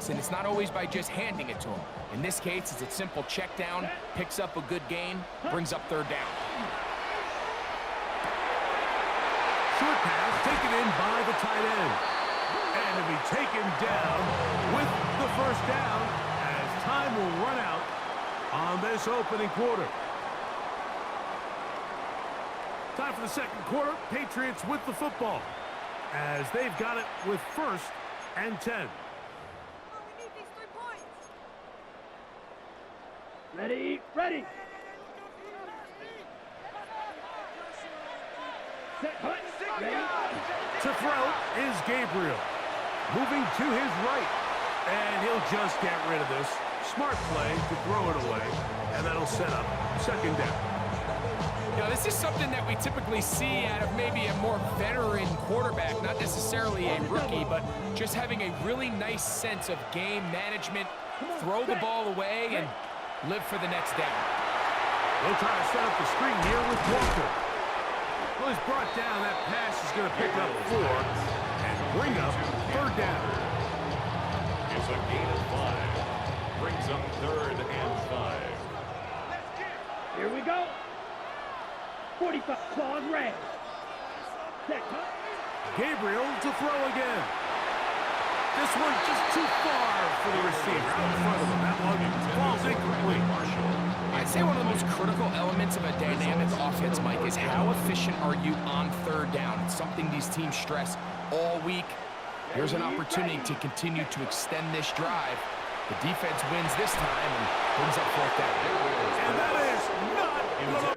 points, and it's not always by just handing it to him. In this case, it's a simple check down, picks up a good gain, brings up third down. Short pass taken in by the tight end. And it'll be taken down with the first down as time will run out on this opening quarter. Time for the second quarter. Patriots with the football as they've got it with 1st and 10. We need these 3 points. Ready, ready. Set, hut, ready. To throw is Gabriel. Moving to his right. And he'll just get rid of this. Smart play to throw it away. And that'll set up 2nd down. Now, this is something that we typically see out of maybe a more veteran quarterback, not necessarily a rookie, but just having a really nice sense of game management, throw the ball away, and live for the next down. They'll try to set up the screen here with Walker. Well, he's brought down. That pass is going to pick up 4 and bring up 3rd down. It's a gain of 5. Brings up 3rd and 5. Here we go. 45, claws red. Set, hut. Gabriel to throw again. This one just too far for the receiver. Out in front of him. That one falls incomplete. I'd say one of the most critical elements of a dynamic offense, Mike, is how efficient are you on 3rd down? It's something these teams stress all week. Here's an opportunity to continue to extend this drive. The defense wins this time and brings up 4th down. And that is not good.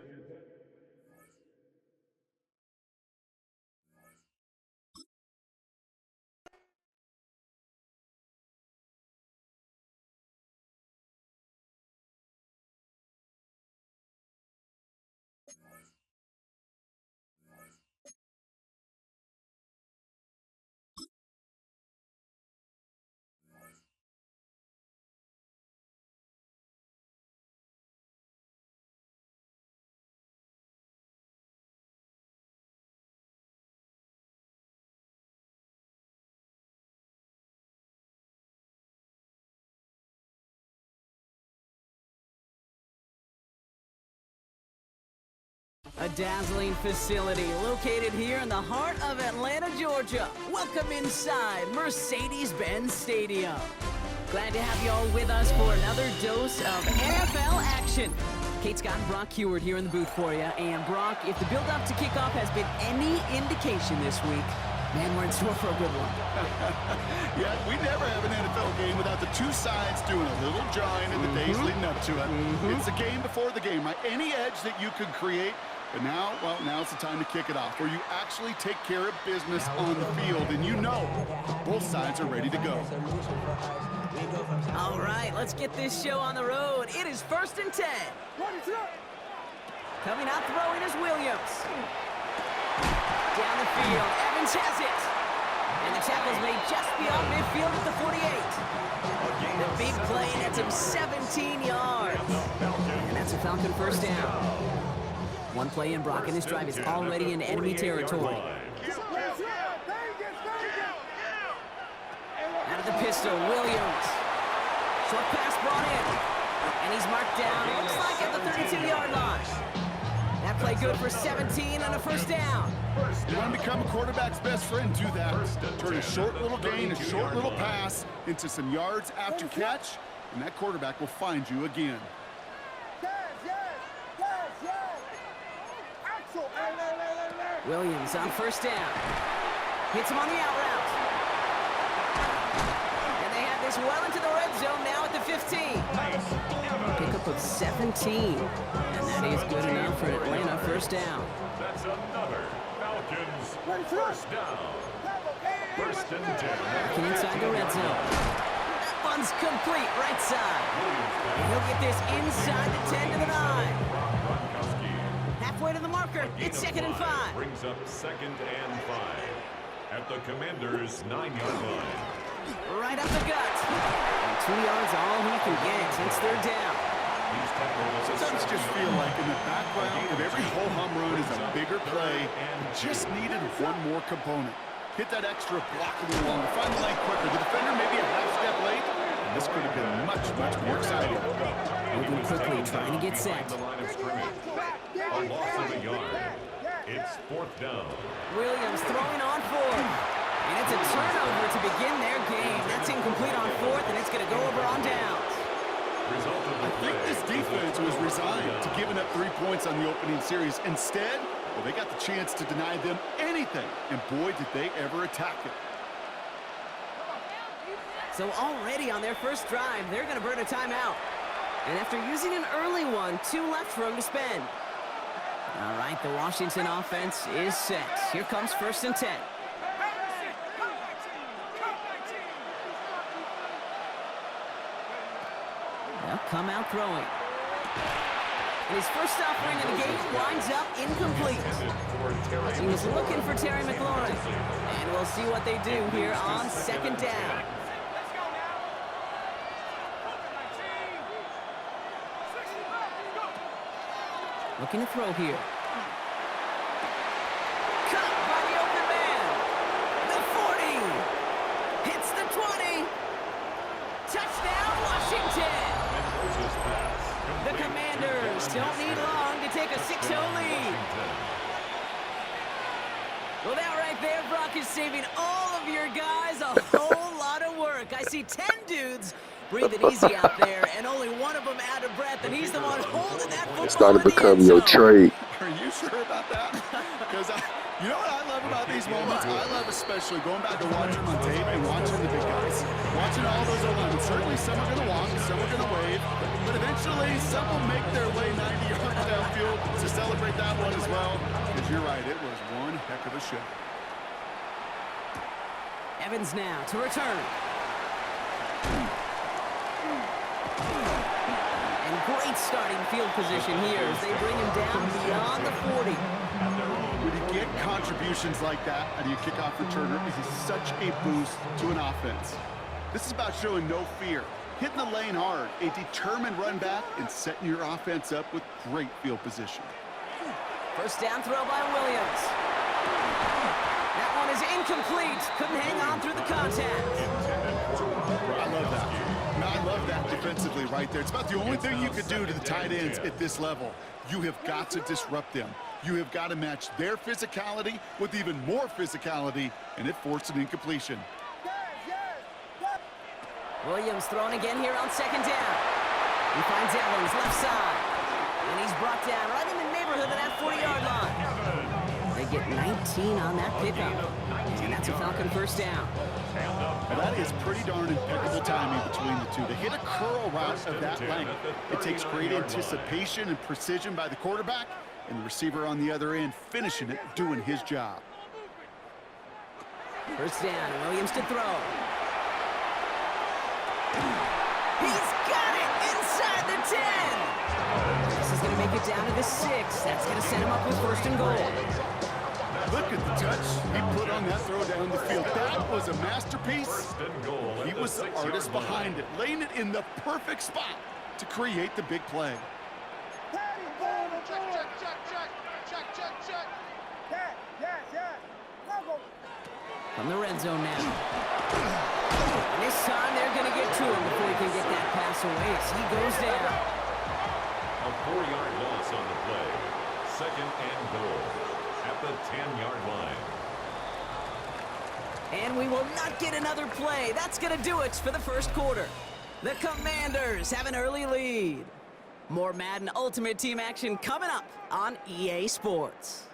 A dazzling facility located here in the heart of Atlanta, Georgia. Welcome inside Mercedes-Benz Stadium. Glad to have you all with us for another dose of NFL action. Kate Scott and Brock Heward here in the booth for you. And Brock, if the build-up to kickoff has been any indication this week, man, we're in store for a good one. Yeah, we never have an NFL game without the two sides doing a little jawing in the days leading up to it. It's a game before the game, right? Any edge that you could create. But now, well, now's the time to kick it off, where you actually take care of business on the field, and you know both sides are ready to go. All right, let's get this show on the road. It is 1st and 10. Coming out throwing is Williams. Down the field, Evans has it. And the tackle's made just beyond midfield at the 48. The big play nets him 17 yards. And that's a Falcon 1st down. One play in, Brock, and this drive is already in enemy territory. Out of the pistol, Williams. Short pass brought in. And he's marked down, looks like at the 32-yard line. That play good for 17 on a 1st down. You want to become a quarterback's best friend, do that. Turn a short little gain, a short little pass into some yards after catch, and that quarterback will find you again. Williams on 1st down. Hits him on the out route. And they have this well into the red zone now at the 15. Pickup of 17. And that is good enough for Atlanta. 1st down. That's another Falcons 1st down. 1st and 10. Working inside the red zone. That one's complete right side. And he'll get this inside the 10 to the 9. Halfway to the marker. It's 2nd and 5. Brings up 2nd and 5 at the Commanders' 9-yard line. Right up the gut. And 2 yards all he can get. It's 3rd down. Sometimes just feel like in the background of every whole home run is a bigger play and just needed one more component. Hit that extra block a little longer. Find the lane quicker. The defender maybe a half step late, This could have been much, much more exciting. Moving quickly, trying to get set. The line of scrimmage. A loss of a yard. It's 4th down. Williams throwing on 4th. And it's a turnover to begin their game. That's incomplete on 4th, and it's going to go over on downs. I think this defense was resigned to giving up 3 points on the opening series. Instead, well, they got the chance to deny them anything, and boy, did they ever attack it. So already on their first drive, they're going to burn a timeout. And after using an early one, 2 left for them to spend. All right, the Washington offense is set. Here comes 1st and 10. They'll come out throwing. And his first offering of the game winds up incomplete. He was looking for Terry McLaurin. And we'll see what they do here on 2nd down. Looking to throw here. Cut by the open man. The 40. Hits the 20. Touchdown, Washington. The Commanders don't need long to take a 6-0 lead. Well, that right there, Brock, is saving all of your guys a whole lot of work. I see 10 dudes breathing easy out there, and only one of them out of breath, and he's the one holding that football. It's starting to become your trade. Are you sure about that? Because you know what I love about these moments? I love especially going back to watching them on tape and watching the big guys. Watching all those O-linemen. Certainly some are going to walk, some are going to wave, but eventually some will make their way 90 yards downfield to celebrate that one as well. Because you're right, it was one heck of a show. Evans now to return. And great starting field position here as they bring him down beyond the 40. When you get contributions like that out of your kickoff returner, it is such a boost to an offense. This is about showing no fear, hitting the lane hard, a determined run back, and setting your offense up with great field position. First down throw by Williams. That one is incomplete. Couldn't hang on through the contact. I love that. I love that defensively right there. It's about the only thing you could do to the tight ends at this level. You have got to disrupt them. You have got to match their physicality with even more physicality, and it forced an incompletion. Williams throwing again here on 2nd down. He finds Evans left side. And he's brought down right in the neighborhood of that 40-yard line. They get 19 on that pickup. And that's a Falcon first down. Well, that is pretty darn impeccable timing between the two. To hit a curl route of that length, it takes great anticipation and precision by the quarterback, and the receiver on the other end finishing it, doing his job. First down, Williams to throw. He's got it inside the 10. This is going to make it down to the 6. That's going to set him up with 1st and goal. Look at the touch he put on that throw down the field. That was a masterpiece. He was the artist behind it, laying it in the perfect spot to create the big play. From the red zone now. And this time they're going to get to him before he can get that pass away as he goes down. A 4-yard loss on the play. 2nd and goal at the 10-yard line. And we will not get another play. That's going to do it for the first quarter. The Commanders have an early lead. More Madden Ultimate Team action coming up on EA Sports.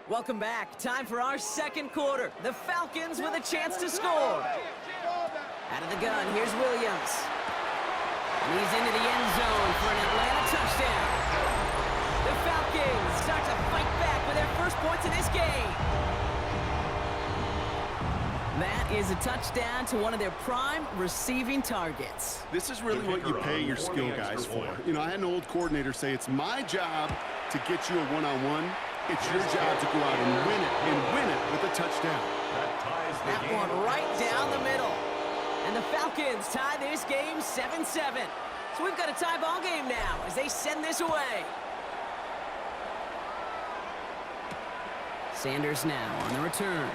Welcome back. Time for our second quarter. The Falcons with a chance to score. Out of the gun, here's Williams. And he's into the end zone for an Atlanta touchdown. The Falcons start to fight back with their first points in this game. That is a touchdown to one of their prime receiving targets. This is really what you pay your skill guys for. You know, I had an old coordinator say it's my job to get you a one-on-one. It's your job to go out and win it with a touchdown. That one right down the middle. And the Falcons tie this game 7-7. So we've got a tie ball game now as they send this away. Sanders now on the return.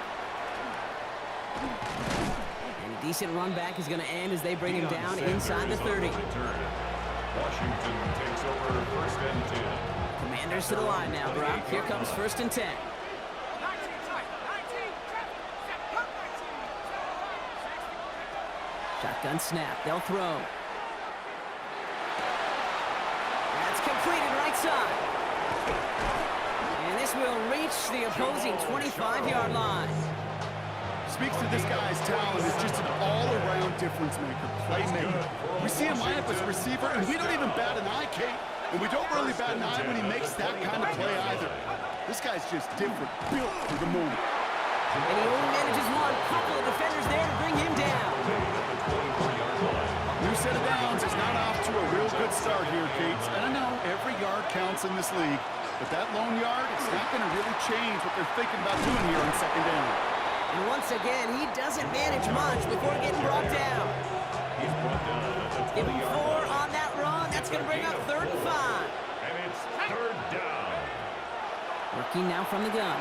And decent run back is going to end as they bring him down inside the 30. Washington takes over first and 10. Commanders to the line now, Brock. Here comes first and 10. Shotgun snap. They'll throw. That's completed right side. And this will reach the opposing 25-yard line. Speaks to this guy's talent as just an all-around difference maker, playmaker. We see him line up as a receiver, and we don't even bat an eye, Kate. And we don't really bat an eye when he makes that kind of play either. This guy's just different, built for the moment. And he only manages one. Couple of defenders there to bring him down. New set of downs is not off to a real good start here, Kate. And I know every yard counts in this league, but that lone yard, it's not going to really change what they're thinking about doing here on second down. And once again, he doesn't manage much before getting brought down. He's brought down at the Give him 4 20-yard line. on that run. That's going to bring up 3rd and 5. And it's third down. Working now from the gun.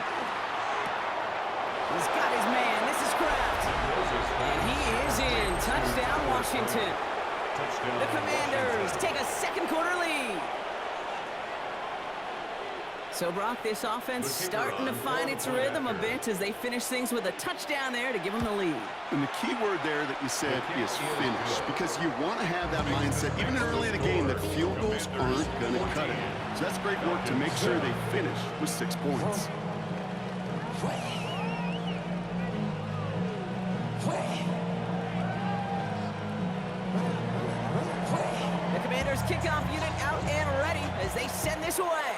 He's got his man. This is Kraft. And he is in. Touchdown, Washington. Touchdown. The Commanders take a second quarter lead. So, Brock, this offense starting to find its rhythm a bit as they finish things with a touchdown there to give them the lead. And the key word there that you said is finish, because you want to have that mindset, even early in the game, that field goals aren't going to cut it. So that's great work to make sure they finish with 6 points. The Commanders kickoff unit out and ready as they send this away.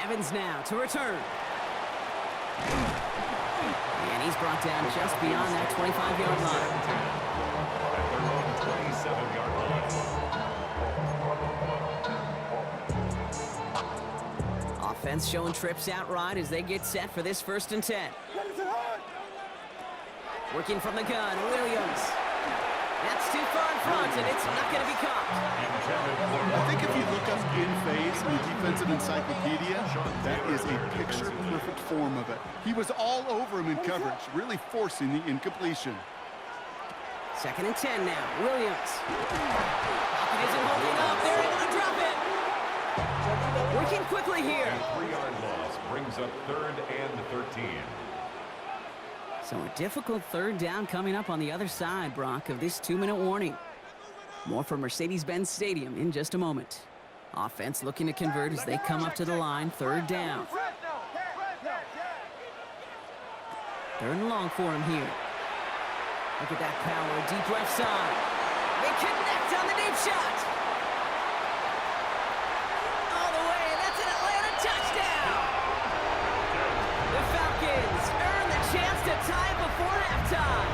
Evans now to return. And he's brought down just beyond that 25-yard line. At their own 27-yard line. Offense showing trips out right as they get set for this 1st and 10. Working from the gun, Williams. That's too far in front, and it's not going to be caught. I think if you look up in phase in the defensive encyclopedia, that is a picture-perfect form of it. He was all over him in coverage, really forcing the incompletion. 2nd and 10 now, Williams. Pocket isn't holding up, they're able to drop it. Working quickly here. A 3-yard loss brings up 3rd and 13. So a difficult 3rd down coming up on the other side, Brock, of this 2-minute warning. More from Mercedes-Benz Stadium in just a moment. Offense looking to convert as they come up to the line, 3rd down. 3rd and long for him here. Look at that power, deep left side. They connect on the deep shot. All the way, that's an Atlanta touchdown. The Falcons earn the chance to tie before halftime.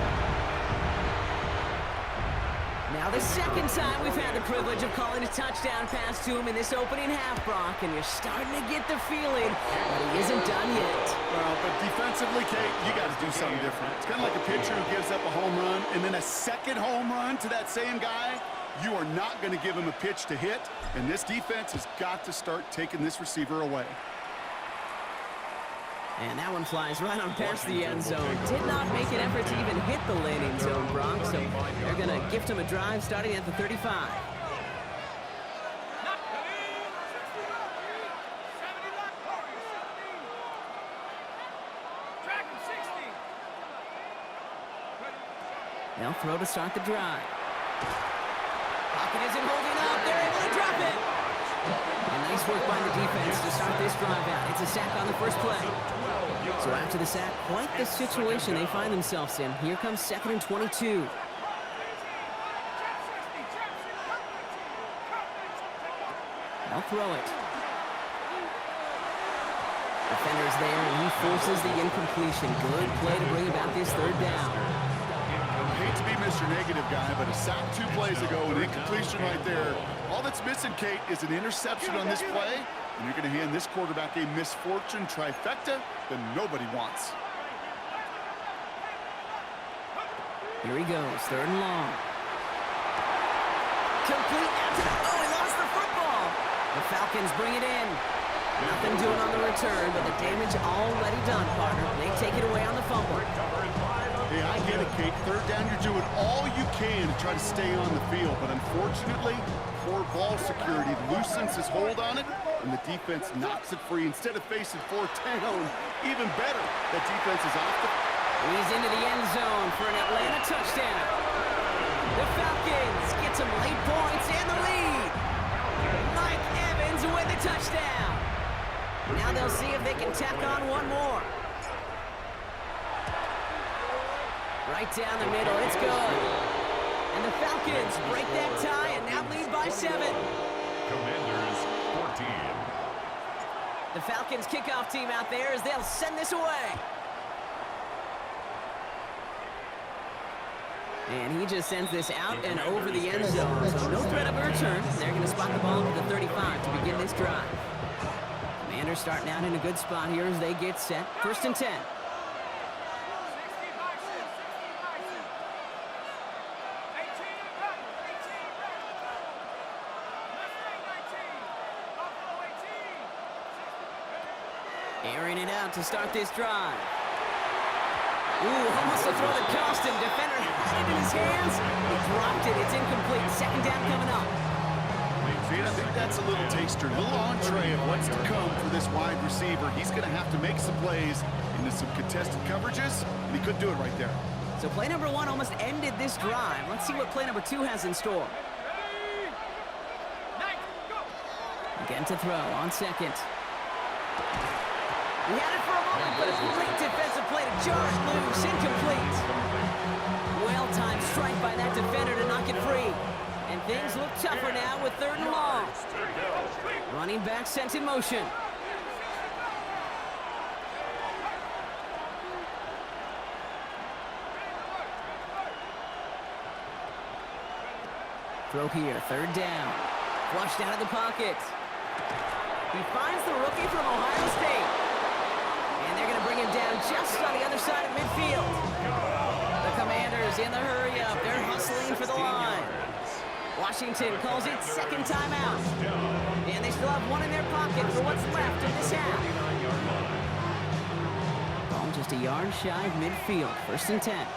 Now the second time we've had the privilege of calling a touchdown pass to him in this opening half, Brock, and you're starting to get the feeling that he isn't done yet. Well, but defensively, Kate, you got to do something different. It's kind of like a pitcher who gives up a home run and then a second home run to that same guy. You are not going to give him a pitch to hit, and this defense has got to start taking this receiver away. And that one flies right on past the end zone. Did not make an effort to even hit the landing zone, Brock, so they're going to gift him a drive starting at the 35. They'll throw to start the drive. Pocket isn't holding up. They're able to drop it. And nice work by the defense to start this drive out. It's a sack on the first play. So after the sack, quite the situation they find themselves in. Here comes 2nd and 22. They'll throw it. Defender's there, and he forces the incompletion. Good play to bring about this 3rd down. I hate to be Mr. Negative guy, but a sack 2 plays ago, an incompletion right there. All that's missing, Kate, is an interception on this play, and you're going to hand this quarterback a misfortune trifecta that nobody wants. Here he goes, 3rd and long. Complete. Oh, he lost the football. The Falcons bring it in. Nothing doing on the return, but the damage already done, partner. They take it away on the fumble. Hey, I get it, Kate. Third down, you're doing all you can to try to stay on the field. But unfortunately, poor ball security loosens his hold on it, and the defense knocks it free. Instead of facing fourth down, even better, that defense is off the... He's into the end zone for an Atlanta touchdown. The Falcons get some late points and the lead. Mike Evans with the touchdown. Now they'll see if they can tack on one more. Right down the middle, it's good. And the Falcons break that tie and now lead by 7. Commanders 14. The Falcons kickoff team out there as they'll send this away. And he just sends this out and over the end zone. So no threat of a return. They're going to spot the ball at the 35 to begin this drive. Commanders starting out in a good spot here as they get set. 1st and 10. Airing it out to start this drive. Ooh, almost to throw the cost him. Defender had it in his hands. He dropped it. It's incomplete. 2nd down coming up. See, I think that's a little taster, a little entree of what's to come for this wide receiver. He's going to have to make some plays into some contested coverages, and he couldn't do it right there. So play number 1 almost ended this drive. Let's see what play number 2 has in store. Again to throw on 2nd. He had it for a moment, but a great defensive play to jar it loose. Incomplete. Well-timed strike by that defender to knock it free. And things look tougher now with 3rd and long. Running back sent in motion. Throw here, 3rd down. Flushed out of the pocket. He finds the rookie from Ohio State. And they're going to bring him down just on the other side of midfield. The Commanders in the hurry-up. They're hustling for the line. Washington calls it 2nd timeout. And they still have one in their pocket for what's left of this half. Ball just a yard shy of midfield. 1st and 10.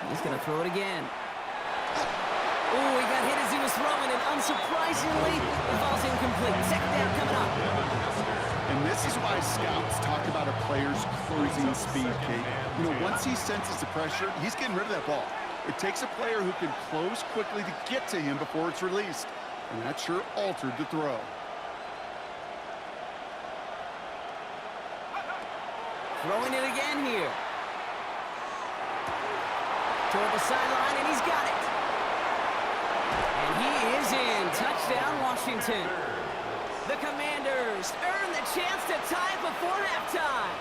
He's going to throw it again. Oh, he got hit as he was throwing it. Unsurprisingly, the ball's incomplete. 2nd down coming up. And this is why scouts talk about a player's cruising speed, Kate. You know, once he senses the pressure, he's getting rid of that ball. It takes a player who can close quickly to get to him before it's released. And that sure altered the throw. Throwing it again here. Toward the sideline, and he's got it. And he is in. Touchdown, Washington. The Commanders earn the chance to tie before halftime.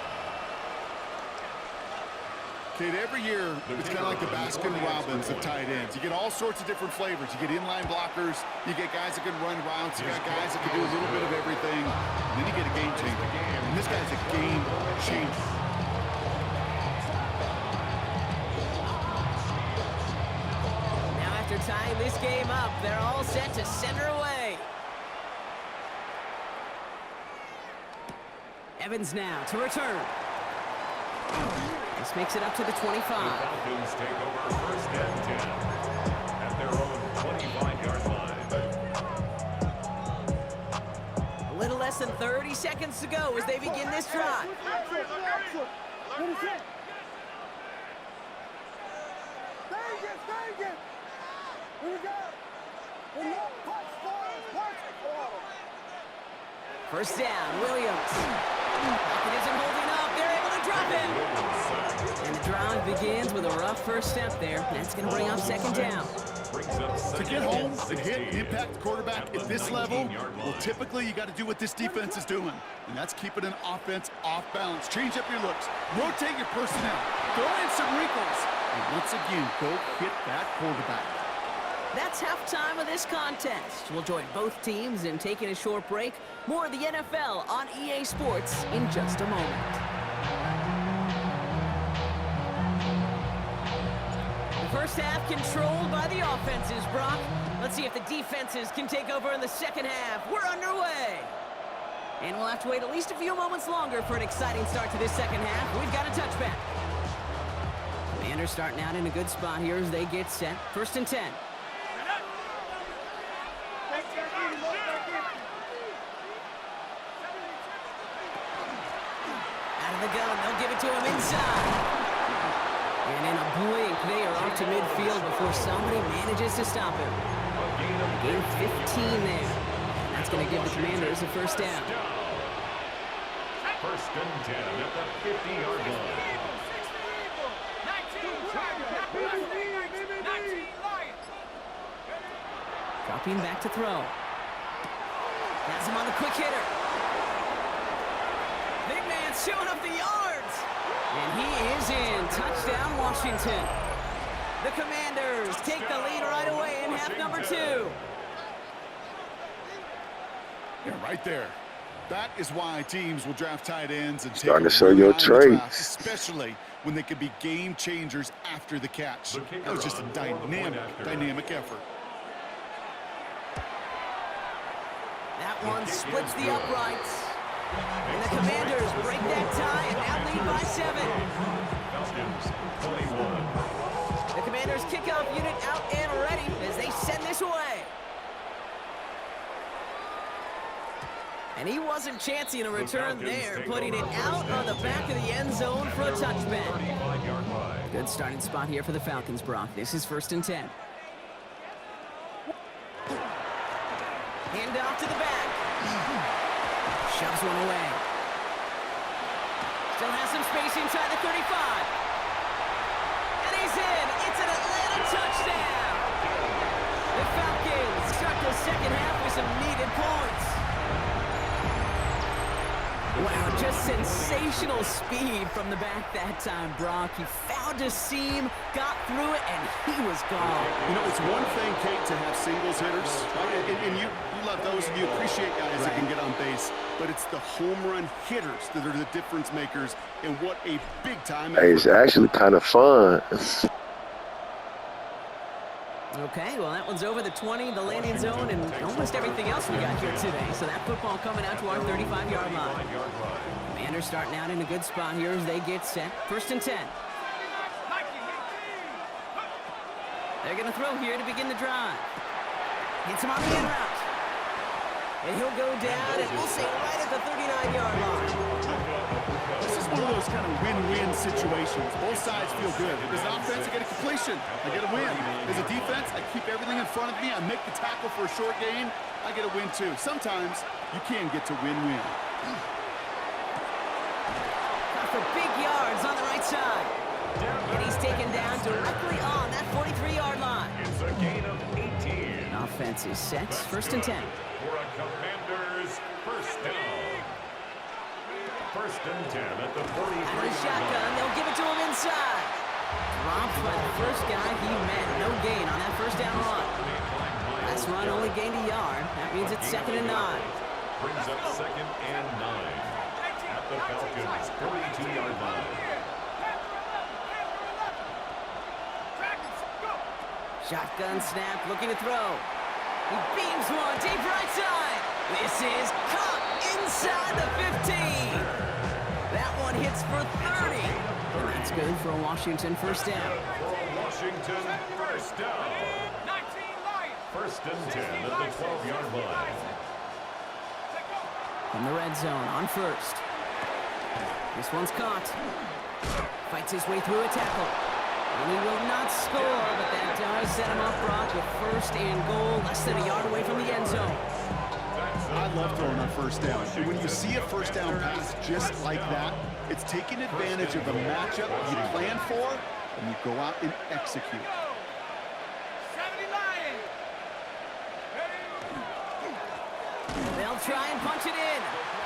Kate, every year, it's kind of like the Baskin-Robbins of tight ends. You get all sorts of different flavors. You get inline blockers. You get guys that can run routes. You got guys that can do a little bit of everything. And then you get a game changer. And this guy's a game changer. After tying this game up, they're all set to center away. Evans now to return. This makes it up to the 25. The Falcons take over 1st and 10 at their own 25-yard line. A little less than 30 seconds to go as they begin this drive. First down, Williams. Pocket isn't holding up. They're able to drop him. And the drive begins with a rough first step there. That's going to bring up 2nd down. To get home and hit and impact the quarterback at this level, well, typically you got to do what this defense is doing, and that's keeping an offense off balance. Change up your looks, rotate your personnel, throw in some wrinkles, and once again, go hit that quarterback. That's halftime of this contest. We'll join both teams in taking a short break. More of the NFL on EA Sports in just a moment. first half controlled by the offenses, Brock. Let's see if the defenses can take over in the second half. We're underway. And we'll have to wait at least a few moments longer for an exciting start to this second half. We've got a touchback. Commanders starting out in a good spot here as they get set. 1st and 10. Out of the gun, they'll give it to him inside. And in a blink, they are off to midfield before somebody manages to stop him. Gain 15 there. That's going to give the Commanders a first down. 1st and 10 at the 50-yard line. Dropping back to throw. Has him on the quick hitter. Big man showing up the yards. And he is in. Touchdown, Washington. The Commanders take the lead right away in half number 2. Yeah, right there. That is why teams will draft tight ends and Starting take to show them your high in the draft, traits. especially when they can be game changers after the catch. That was just a dynamic effort. That one splits the uprights. And the Commanders break that tie and now lead by 7. Falcons 21. The Commanders kickoff unit out and ready as they send this away. And he wasn't chancing a return there, putting it out on the back of the end zone for a touchback. Good starting spot here for the Falcons, Brock. This is 1st and 10. Hand off to the back. Shoves one away. Still has some space inside the 35. And he's in. It's an Atlanta touchdown. The Falcons start the second half with some needed points. Wow, just sensational speed from the back that time, Brock. He found a seam, got through it, and he was gone. You know, it's one thing, Kate, to have singles hitters, and you love those, and you appreciate guys that can get on base, but it's the home run hitters that are the difference makers, and what a big-time effort. Hey, it's actually kind of fun. Okay, well, that one's over the 20, the landing zone, and almost everything else we got here today. So that football coming out to our 35-yard line. Commanders starting out in a good spot here as they get set. 1st and 10. They're going to throw here to begin the drive. Hits him on the end route. And he'll go down, and we'll say right at the 39-yard line. This is one of those kind of win-win situations. Both sides feel good. As an offense, I get a completion. I get a win. As a defense, I keep everything in front of me. I make the tackle for a short gain. I get a win, too. Sometimes you can get to win-win. Got for big yards on the right side. And he's taken down directly on that 43-yard line. It's a gain of 18. Offense is set. 1st and 10. For a Commanders first down. 1st and 10 at the 43. Out of the shotgun, they'll give it to him inside. Dropped by the first guy he met. No gain on that first down run. Last run only gained a yard. That means it's 2nd and 9. Brings up 2nd and 9 at the Falcons 42-yard line. Shotgun snap, looking to throw. He beams one, deep right side. This is caught inside the 15. That one hits for 30. And that's good for a Washington first down. For a Washington first down. 1st and 10 at the 12-yard line. From the red zone on 1st. This one's caught. Fights his way through a tackle. And he will not score, but that does set him up, Brock, with 1st and goal, less than a yard away from the end zone. I love throwing on 1st down. And when you see a 1st down pass just like that, it's taking advantage of the matchup you plan for, and you go out and execute. They'll try and punch it in.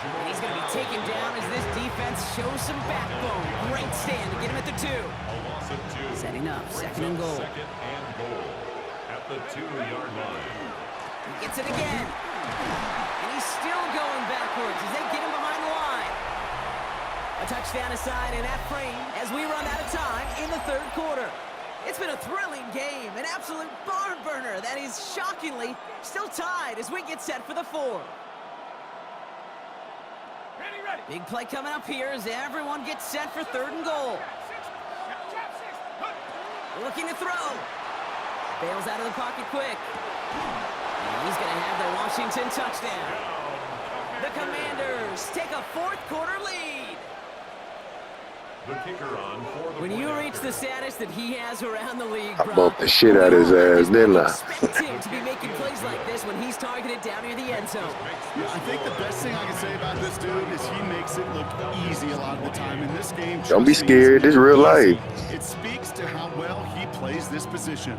And he's going to be taken down as this defense shows some backbone. Great stand to get him at the 2. A loss of 2. Setting up, 2nd and goal. 2nd and goal at the 2-yard line. He gets it again. And he's still going backwards as they get him behind the line. A touchdown aside in that frame as we run out of time in the 3rd quarter. It's been a thrilling game, an absolute barn burner that is shockingly still tied as we get set for the fourth. Big play coming up here as everyone gets set for 3rd and goal. Looking to throw. Bails out of the pocket quick. And he's going to have the Washington touchdown. The Commanders take a 4th quarter lead. The kicker on for the When you reach the status that he has around the league, I bumped the shit out of his ass, didn't I? Expect him to be making plays like this when he's targeted down near the end zone. Yeah, I think the best thing I can say about this dude is he makes it look easy a lot of the time. In this game, Don't be trust me, scared. This is real life. It speaks to how well he plays this position.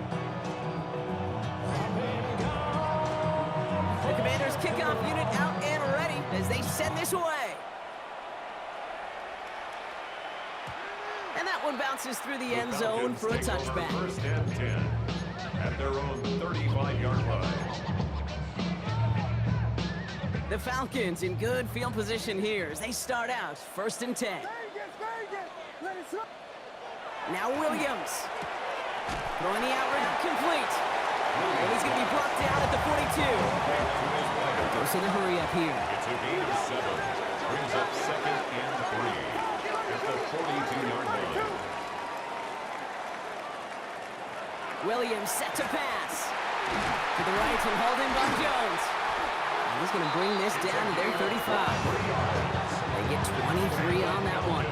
The Commanders kickoff unit out and ready as they send this away. And that one bounces through the end zone for a touchback. 1st and 10 at their own 35-yard line. The Falcons in good field position here as they start out 1st and 10. Now Williams. Throwing the out route complete. And he's going to be brought down at the 42. Goes in a hurry up here. It's a gain of 7. Brings up 2nd and 3 at the 42-yard line. Williams set to pass. To the right and hauled in by Jones. And he's going to bring this down to their 35. They get 23 on that one.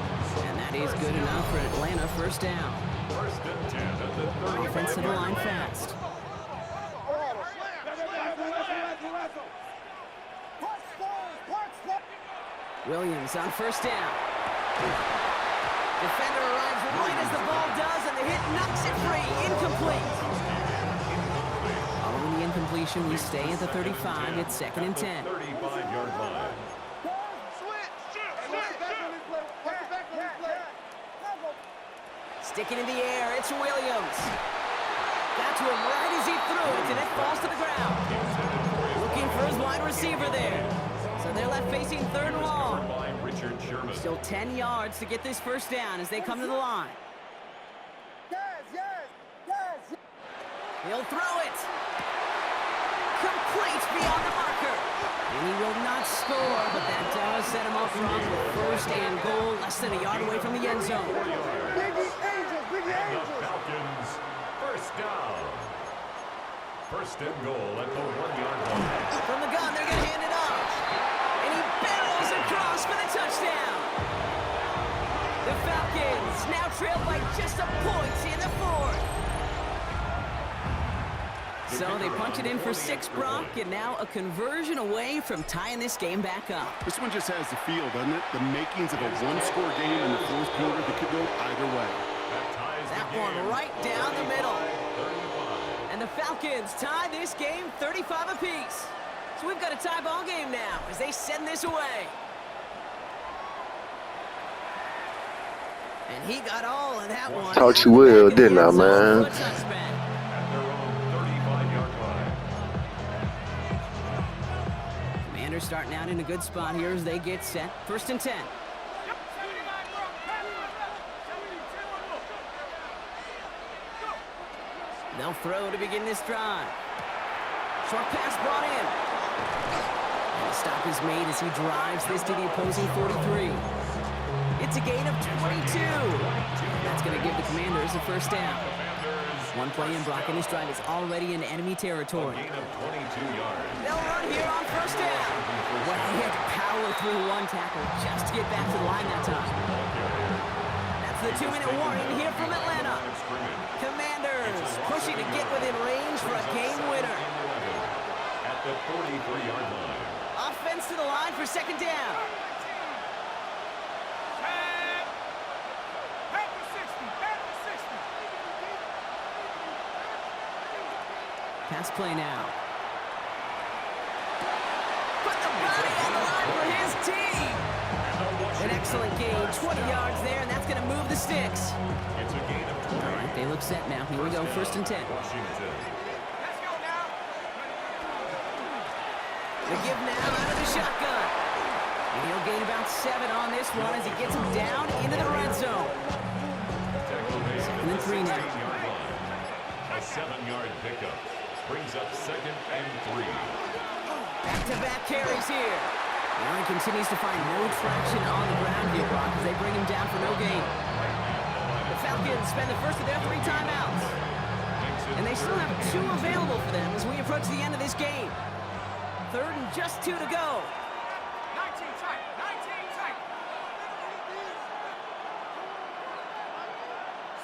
And that is good enough for Atlanta 1st down. 1st and 10 at the 35. Offense to the line fast. Williams on 1st down. Defender arrives right as the ball does, and the hit knocks it free. Incomplete. Following the incompletion, we stay at the 35. It's 2nd and 10. 35-yard line. Sticking in the air, it's Williams. Got to him right as he threw it, and it falls to the ground. Looking for his wide receiver there. So they're left facing 3rd and long. By Richard Sherman. Still 10 yards to get this 1st down as they come to the line. He'll throw it. Complete beyond the marker. And he will not score, but that does set him up wrong with 1st and goal, less than a yard away from the end zone. And the Falcons, 1st down. 1st and goal at the 1-yard line. From the gun, they're going to hand it off. And he barrels across for the touchdown. The Falcons now trail by just a point in the 4th. So they punch it in for 6, Brock, and now a conversion away from tying this game back up. This one just has the feel, doesn't it? The makings of a one-score game in the 4th quarter that could go either way. That one right down the middle. And the Falcons tie this game 35 apiece. So we've got a tie ball game now as they send this away. And he got all of that one. Thought you will, didn't I, man? Commanders starting out in a good spot here as they get set. 1st and 10. They'll throw to begin this drive. Short pass brought in. And the stop is made as he drives this to the opposing 43. It's a gain of 22. That's going to give the Commanders a 1st down. One play in, Brock, and this drive is already in enemy territory. They'll run here on 1st down. Well, he had to power through one tackle just to get back to the line that time. That's the 2-minute warning here from Atlanta. Commanders pushing to get within range for a game winner. At the 43-yard line. Offense to the line for 2nd down. Pass play now. Put the body on the line for his team. An excellent gain, 20 yards there, and that's going to move the sticks. It's a gain of 20. All right, they look set now. Here we go, 1st and 10. Washington. The give now out of the shotgun. And he'll gain about 7 on this one as he gets him down into the red zone. 2nd and 3 now. A 7-yard pickup brings up 2nd and 3. Back-to-back carries here. Allen continues to find no traction on the ground here, Brock, as they bring him down for no gain. The Falcons spend the first of their 3 timeouts. And they still have 2 available for them as we approach the end of this game. 3rd and just 2 to go. 19 tight. 19 tight.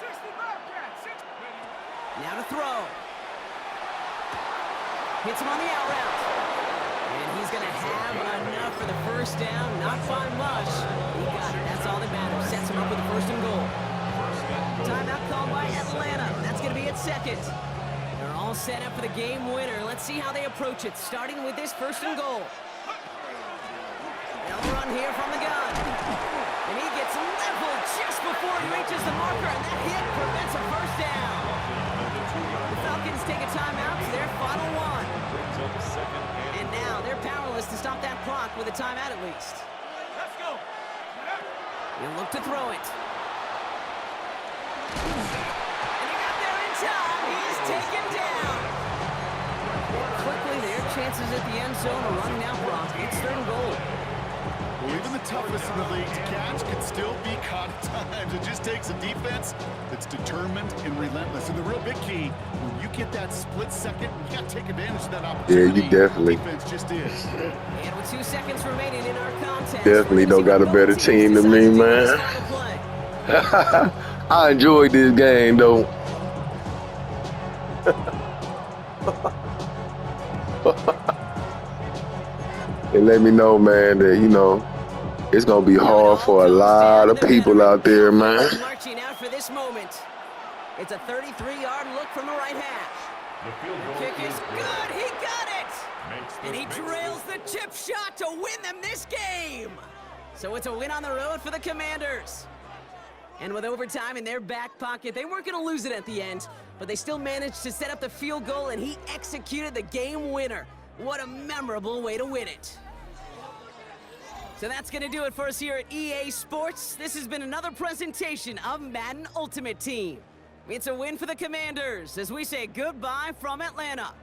60 Bobcat. 60. Now to throw. Hits him on the out route. And he's going to have enough for the first down. Not by much. He got it. That's all that matters. Sets him up with the 1st and goal. Timeout called by Atlanta. That's going to be at 2nd. They're all set up for the game winner. Let's see how they approach it, starting with this 1st and goal. They'll run here from the gun. And he gets leveled just before he reaches the marker, and that hit prevents a first down. The Falcons take a timeout to their final one. And now they're powerless to stop that clock with a timeout at least. Let's go. He'll look to throw it. And he got there in time. He is taken down. Quickly, their chances at the end zone are running out, Brock. It's 3rd and goal. Well, even the toughest in the league to catch can still be caught at times. It just takes a defense that's determined and relentless. And the real big key, when you get that split second, you got to take advantage of that opportunity. Yeah, you definitely. Defense just is. And with 2 seconds remaining in our contest, Definitely don't got a better team than me, man. I enjoyed this game, though. It let me know, man, that, you know, it's going to be hard for a lot of people out there, man. Marching out for this moment. It's a 33-yard look from the right hash. The kick is good. He got it. And he trails the chip shot to win them this game. So it's a win on the road for the Commanders. And with overtime in their back pocket, they weren't going to lose it at the end, but they still managed to set up the field goal, and he executed the game winner. What a memorable way to win it. So that's going to do it for us here at EA Sports. This has been another presentation of Madden Ultimate Team. It's a win for the Commanders as we say goodbye from Atlanta.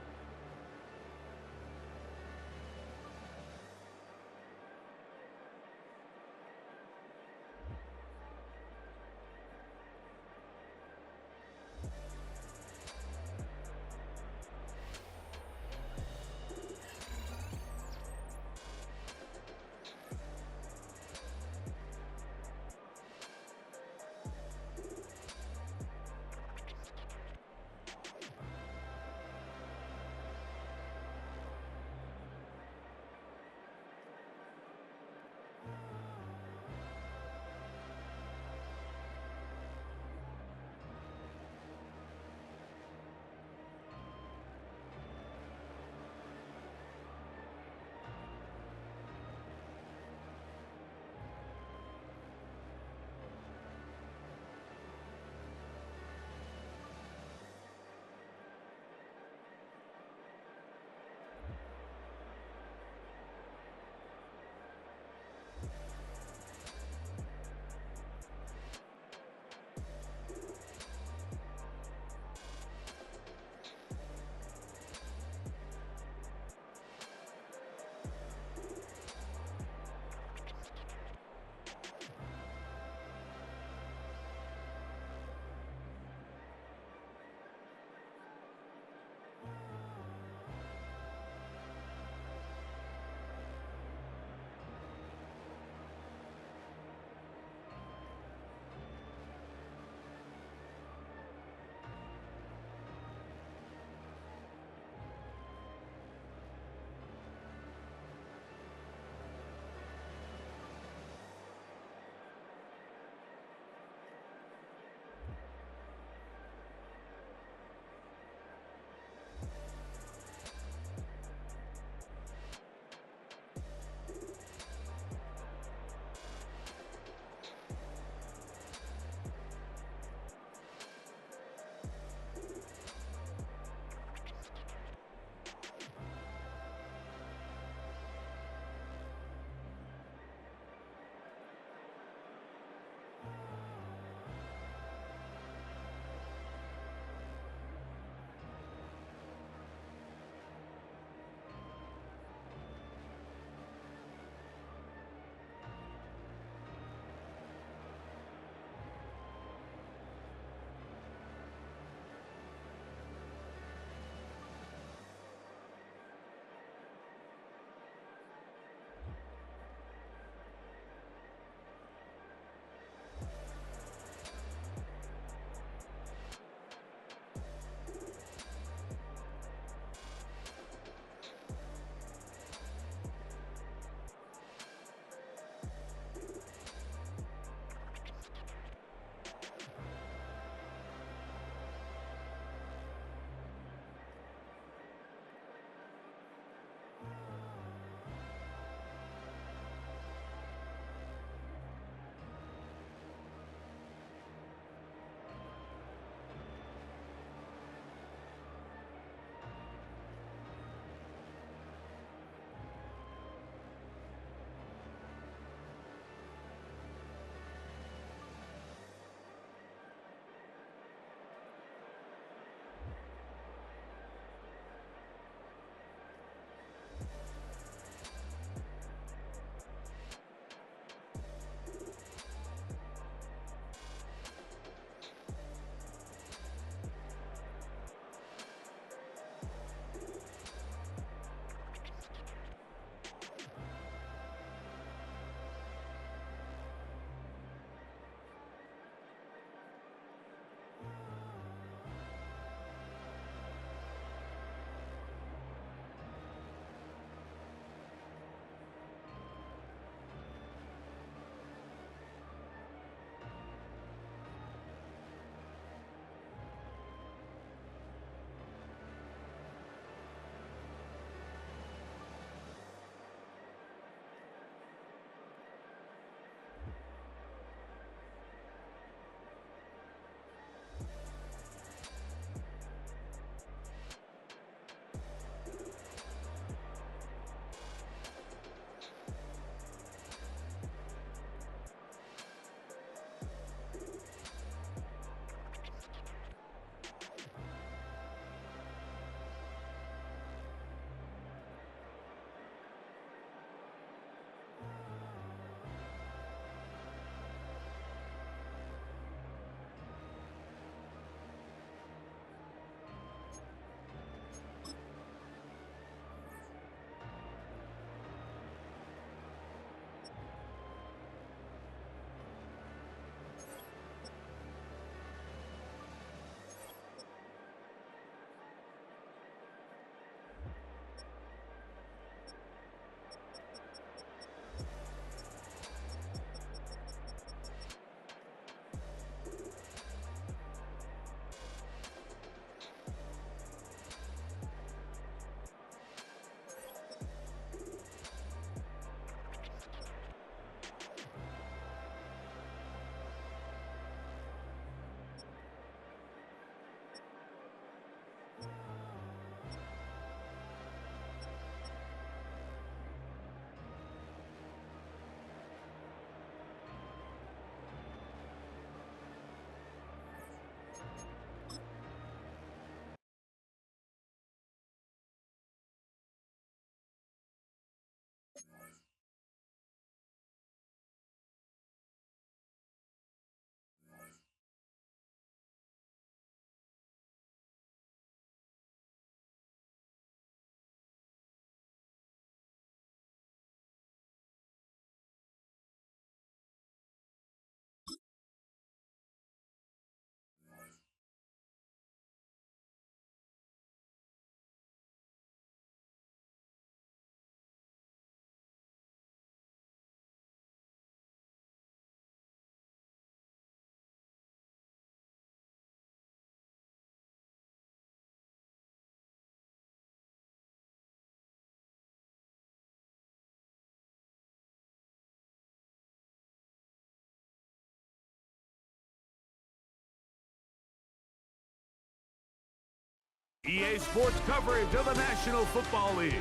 EA Sports coverage of the National Football League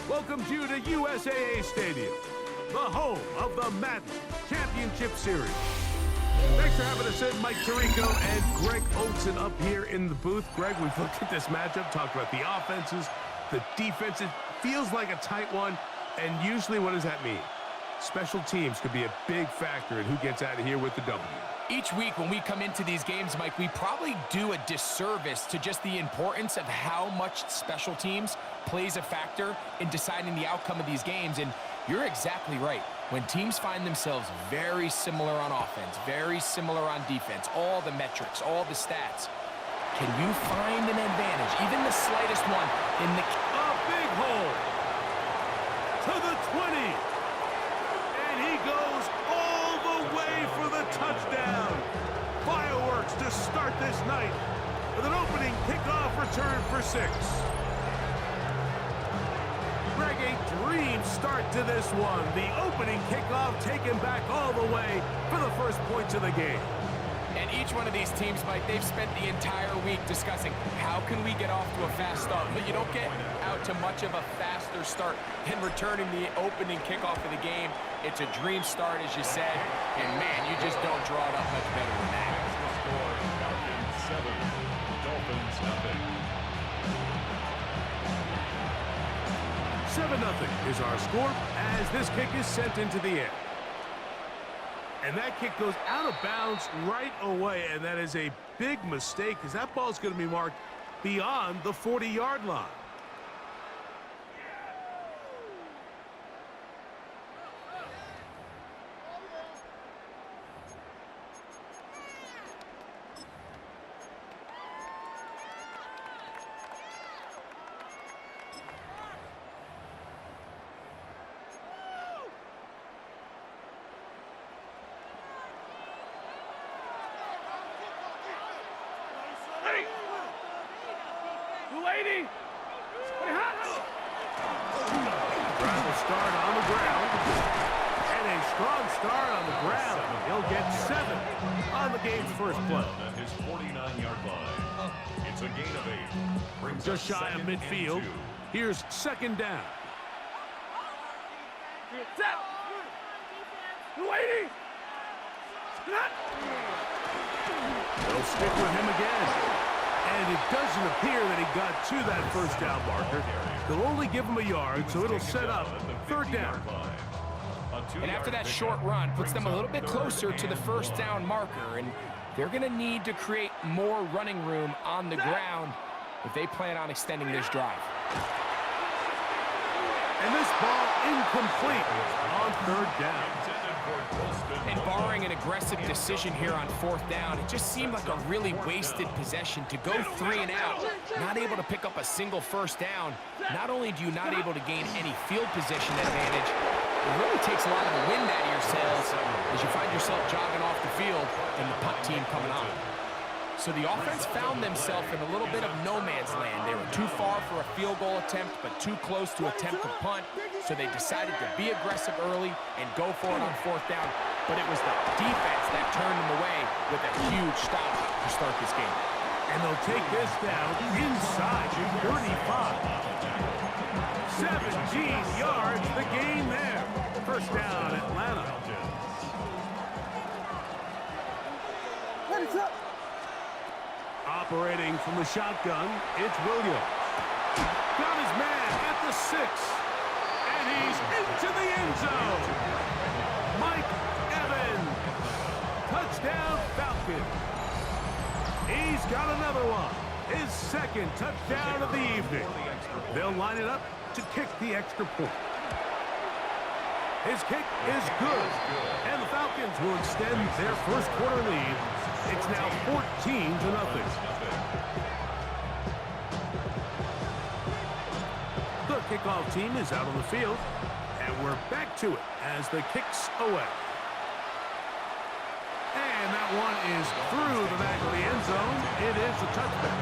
welcomes you to USAA Stadium, the home of the Madden Championship Series. Thanks for having us in, Mike Tirico and Greg Olson up here in the booth. Greg, we've looked at this matchup, talked about the offenses, the defenses. Feels like a tight one, and usually what does that mean? Special teams could be a big factor in who gets out of here with the W. Each week when we come into these games, Mike, we probably do a disservice to just the importance of how much special teams plays a factor in deciding the outcome of these games. And you're exactly right. When teams find themselves very similar on offense, very similar on defense, all the metrics, all the stats, can you find an advantage, even the slightest one, in the... A big hole to the 20. And he goes all the way for the touchdown. Fireworks to start this night with an opening kickoff return for 6. Greg, a dream start to this one. The opening kickoff taken back all the way for the first points of the game. And each one of these teams, Mike, they've spent the entire week discussing how can we get off to a fast start. But you don't get out to much of a faster start than returning the opening kickoff of the game. It's a dream start, as you said. And, man, you just don't draw it up much better than that. Score, Falcons 7, Dolphins nothing. 7-0 is our score as this kick is sent into the air. And that kick goes out of bounds right away, and that is a big mistake because that ball is going to be marked beyond the 40-yard line. Drive start on the ground. And a strong start on the ground. He'll get 7 on the game's first play. At his 49-yard line. It's a gain of 8. Brings Just up shy of 2nd and midfield. 2. Here's 2nd down. They'll stick with him again. And it doesn't appear that he got to that first down marker. They'll only give him a yard, so it'll set up 3rd down. And after that short run, puts them a little bit closer to the first down marker. And they're going to need to create more running room on the ground if they plan on extending this drive. And this ball incomplete on 3rd down. And barring an aggressive decision here on 4th down, it just seemed like a really wasted possession to go 3 and out, not able to pick up a single first down. Not only do you not able to gain any field position advantage, it really takes a lot of the wind out of your sails as you find yourself jogging off the field and the punt team coming on. So the offense found themselves in a little bit of no man's land. They were too far for a field goal attempt, but too close to attempt a punt. So they decided to be aggressive early and go for it on 4th down. But it was the defense that turned them away with a huge stop to start this game. And they'll take this down inside the 35. 17 yards, the gain there. First down, Atlanta. Operating from the shotgun, it's Williams. Got his man at the 6. And he's into the end zone. Mike Evans. Touchdown, Falcons. He's got another one. His 2nd touchdown of the evening. They'll line it up to kick the extra point. His kick is good. And the Falcons will extend their first quarter lead. It's now 14-0. The kickoff team is out on the field, and we're back to it as the kick's away. And that one is through the back of the end zone. It is a touchback.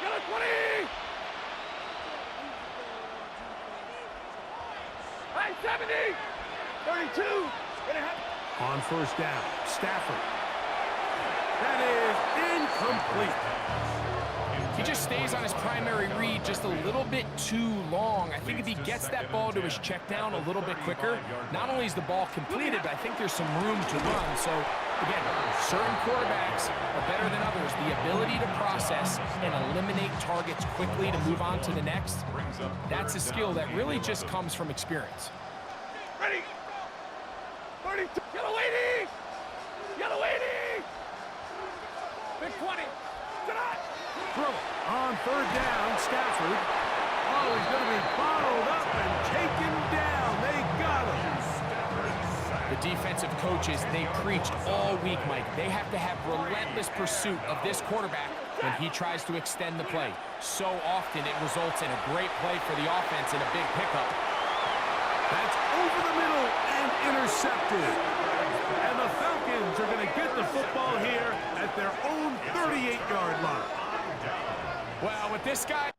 Got a 20! Hey, 70! 30 On first down, Stafford. That is incomplete. He just stays on his primary read just a little bit too long. I think if he gets that ball to his check down a little bit quicker, not only is the ball completed, but I think there's some room to run. So, again, certain quarterbacks are better than others. The ability to process and eliminate targets quickly to move on to the next, that's a skill that really just comes from experience. Ready. 32. Yellow lady. Yellow lady. Big 20. Tonight. Throw on third down, Stafford. Oh, he's going to be bottled up and taken down. They got him. The defensive coaches, they preached all week, Mike. They have to have relentless pursuit of this quarterback when he tries to extend the play. So often it results in a great play for the offense and a big pickup. That's over the middle and intercepted. And the Falcons are going to get the football here at their own 38-yard line. Well, with this guy...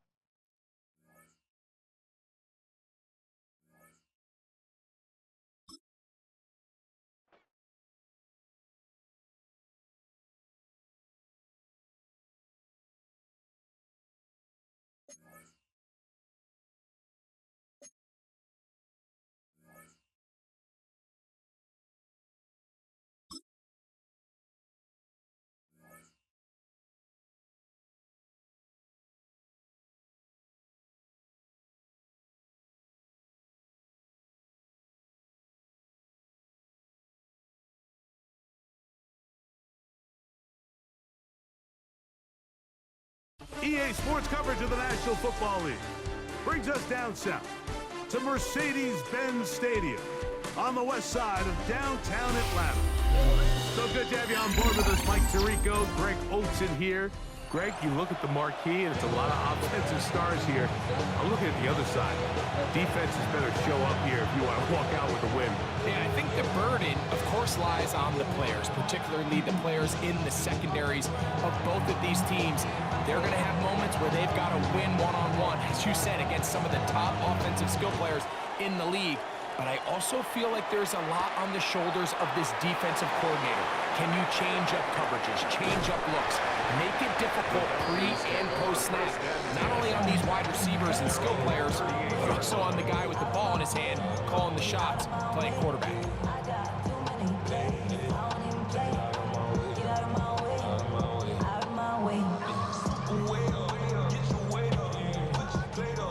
EA Sports coverage of the National Football League brings us down south to Mercedes-Benz Stadium on the west side of downtown Atlanta. So good to have you on board with us, Mike Tirico, Greg Olson here. Greg, you look at the marquee, and it's a lot of offensive stars here. I'm looking at the other side. Defenses better show up here if you want to walk out with a win. Yeah, I think the burden, of course, lies on the players, particularly the players in the secondaries of both of these teams. They're going to have moments where they've got to win one-on-one, as you said, against some of the top offensive skill players in the league. But I also feel like there's a lot on the shoulders of this defensive coordinator. Can you change up coverages, change up looks, make it difficult pre- and post-snap? Not only on these wide receivers and skill players, but also on the guy with the ball in his hand, calling the shots, playing quarterback.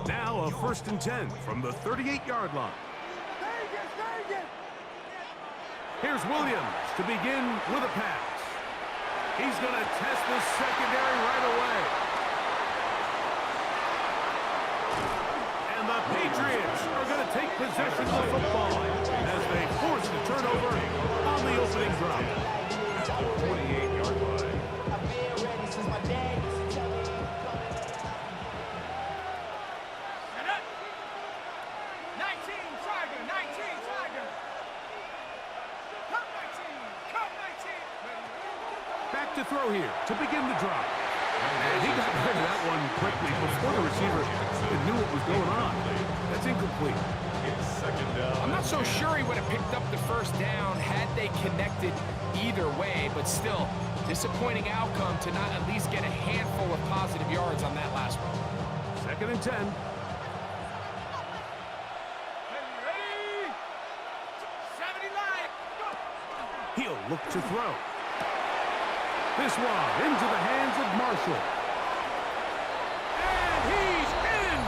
Now a 1st and 10 from the 38-yard line. Here's Williams to begin with a pass. He's going to test the secondary right away. And the Patriots are going to take possession of the football as they force the turnover on the opening drive. 28-yard line. Back to throw here to begin the drive. And he got rid of that one quickly before the receiver even knew what was going on. That's incomplete. I'm not so sure he would have picked up the first down had they connected either way, but still, disappointing outcome to not at least get a handful of positive yards on that last one. 2nd and 10. He'll look to throw. This one into the hands of Marshall. And he's in!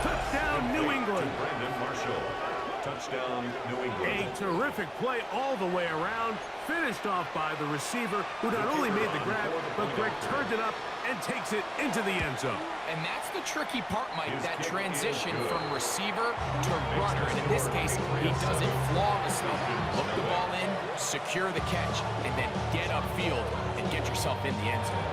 Touchdown, New England. Brandon Marshall. Touchdown, New England. A terrific play all the way around, finished off by the receiver, who not only made the grab, but Greg turned it up and takes it into the end zone. And that's the tricky part, Mike, that transition from receiver to runner. And in this case, he does it flawlessly. Look the ball in, secure the catch, and then get upfield and get yourself in the end zone.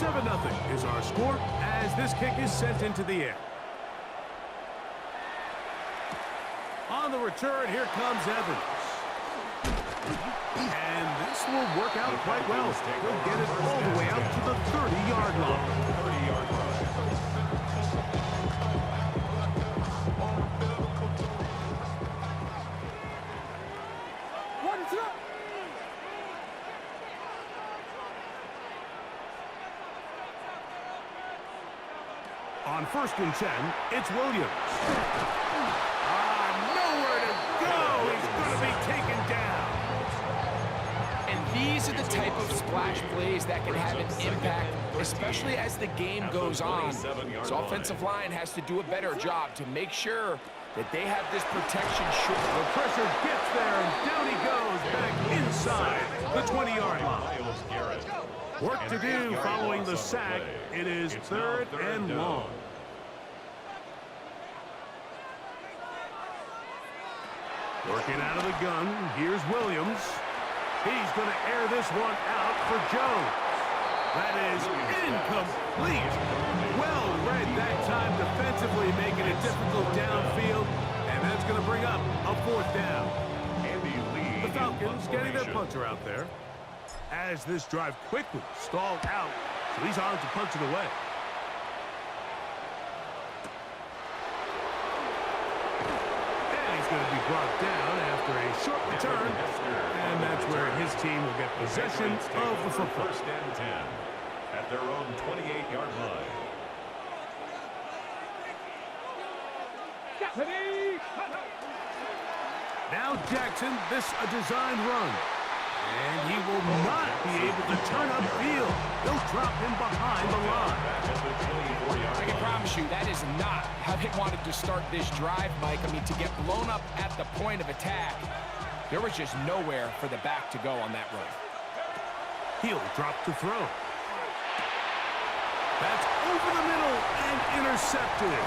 7-0 is our score as this kick is sent into the air. On the return, here comes Evans. And this will work out quite well. He'll get it all the way out to the 30-yard line. 30-yard line. On 1st and 10, it's Williams. Nowhere to go. He's going to be taken down. And these are the type of splash plays that can have an impact, especially as the game goes on. So offensive line has to do a better job to make sure that they have this protection short. The pressure gets there, and down he goes back inside the 20-yard line. Work to do following the sack. It is 3rd and long. Working out of the gun, here's Williams. He's going to air this one out for Jones. That is incomplete. Well read that time defensively, making it difficult downfield, and that's going to bring up a 4th down. The Falcons getting their punter out there as this drive quickly stalled out, so he's on to punch it away. Going to be brought down after a short return, and that's where his team will get possession of the football. 1st and 10 at their own 28-yard line. Now Jackson, this a designed run, and he will not be able to turn upfield. They'll drop him behind the line. I can promise you that is not how they wanted to start this drive, Mike. I mean, to get blown up at the point of attack, there was just nowhere for the back to go on that run. He'll drop to throw. That's over the middle and intercepted.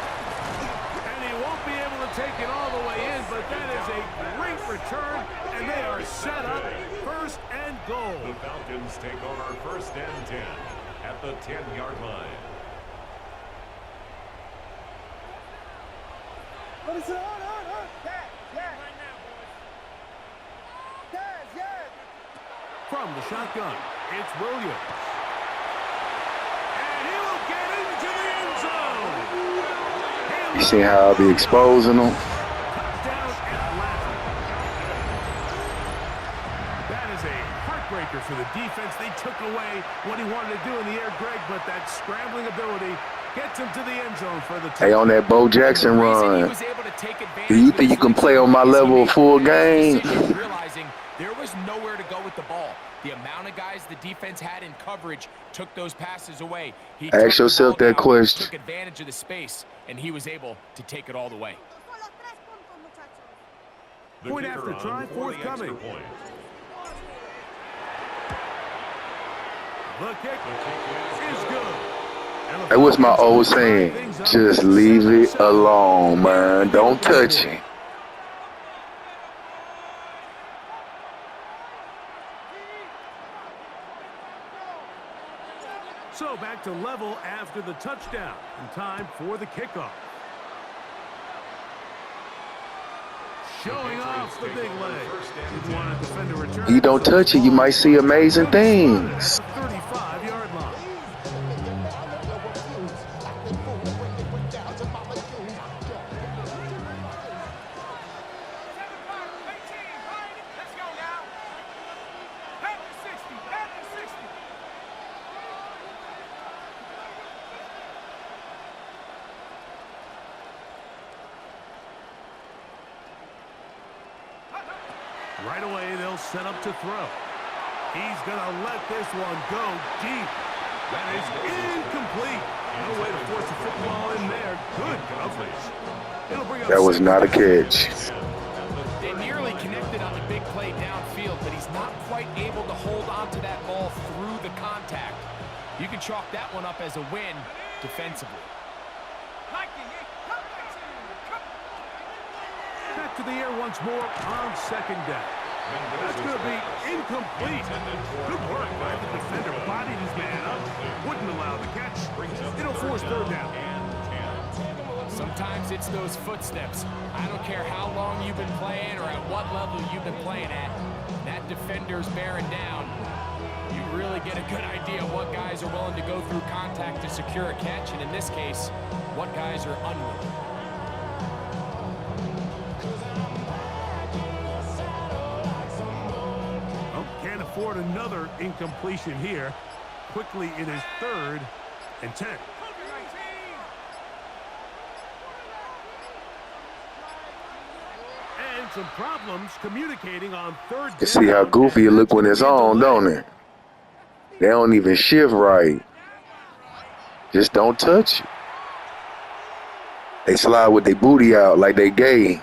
And he won't be able to take it all the way in, but that is a great return, and they are set up 1st and goal. The Falcons take over 1st and 10 at the 10-yard line. From the shotgun, it's Williams. And he will get into the end zone. You see how I'll be exposing them? Touchdown, Atlanta. That is a heartbreaker for the defense. They took away what he wanted to do in the air, Greg, but that scrambling ability gets him to the end zone for the touchdown. Hey, on that Bo Jackson run, do you think you can play on my level of full game? Realizing there was nowhere to go with the ball. The amount of guys the defense had in coverage took those passes away. He Ask yourself that question. Took advantage of the space, and he was able to take it all the way. Point after try, forthcoming. The kick is good. Hey, what's my old saying? Just leave it alone, man. Don't touch it. So back to level after the touchdown, and time for the kickoff. Showing off the big leg. Didn't want to defend a return. You don't touch it, you might see amazing things. 35-yard line. Right away, they'll set up to throw. He's going to let this one go deep. That is incomplete. No way to force the football in there. Good coverage. It'll bring up That was not a catch. They nearly connected on the big play downfield, but he's not quite able to hold on to that ball through the contact. You can chalk that one up as a win defensively. Back to the air once more on 2nd down. That's going to be incomplete. Good work by the defender. Bodied his man up. Wouldn't allow the catch. It'll force 3rd down. Sometimes it's those footsteps. I don't care how long you've been playing or at what level you've been playing at. That defender's bearing down. You really get a good idea of what guys are willing to go through contact to secure a catch, and in this case, what guys are unwilling. afford another incompletion here. Quickly, it is 3rd and 10. And some problems communicating on 3rd down. You see how goofy it look when it's on, don't it? They don't even shift right. Just don't touch it. They slide with their booty out like they gay.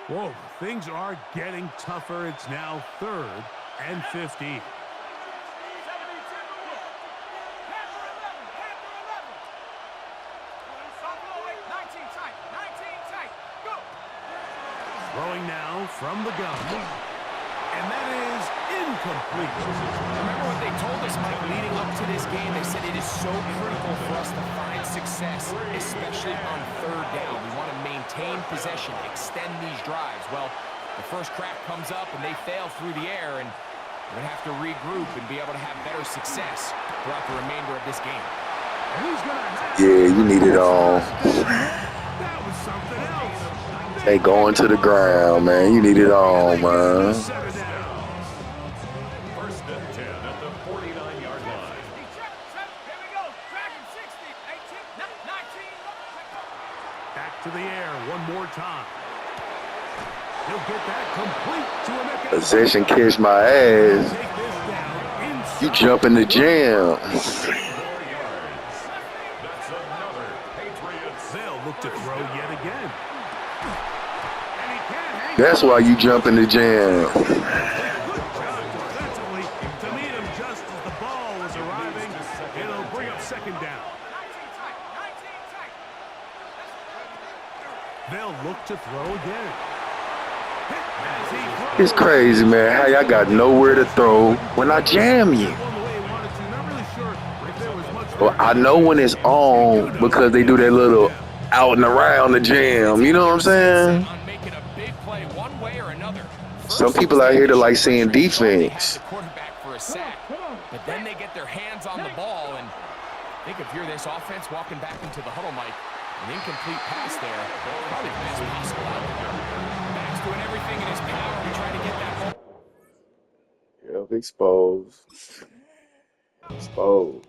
Whoa, things are getting tougher. It's now 3rd and 15. Throwing now from the gun. And that is incomplete. Remember what they told us, Mike, leading up to this game? They said it is so critical for us to find success, especially on 3rd down. We want to maintain possession, extend these drives. Well, the first crack comes up and they fail through the air, and we're going to have to regroup and be able to have better success throughout the remainder of this game. Yeah, you need it all. That was something else. They going to the ground, man. You need it all, man. 1st and 10 at the 49-yard line. Back to the air one more time. He'll get that complete to an Possession catch my ass. Take this down inside. You jump in the jam. 4 yards. That's another Patriots. They'll look to throw yet again. And he can't hang That's why you jump in the jam. Good job defensively to meet him just as the ball was arriving. It'll bring up 2nd down. They'll look to throw again. As he throws. It's crazy, man. How y'all got nowhere to throw when I jam you? Well, I know when it's on because they do that little out and around the jam. You know what I'm saying? On making a big play one way or another. Some people out here that like seeing defense. The quarterback for a sack, but then they get their hands on the ball, and I think if you're this offense walking back into the huddle, Mike, an incomplete pass there, probably the best possible outcome. Max doing everything in his power to try to get that ball. Yep, exposed. Exposed.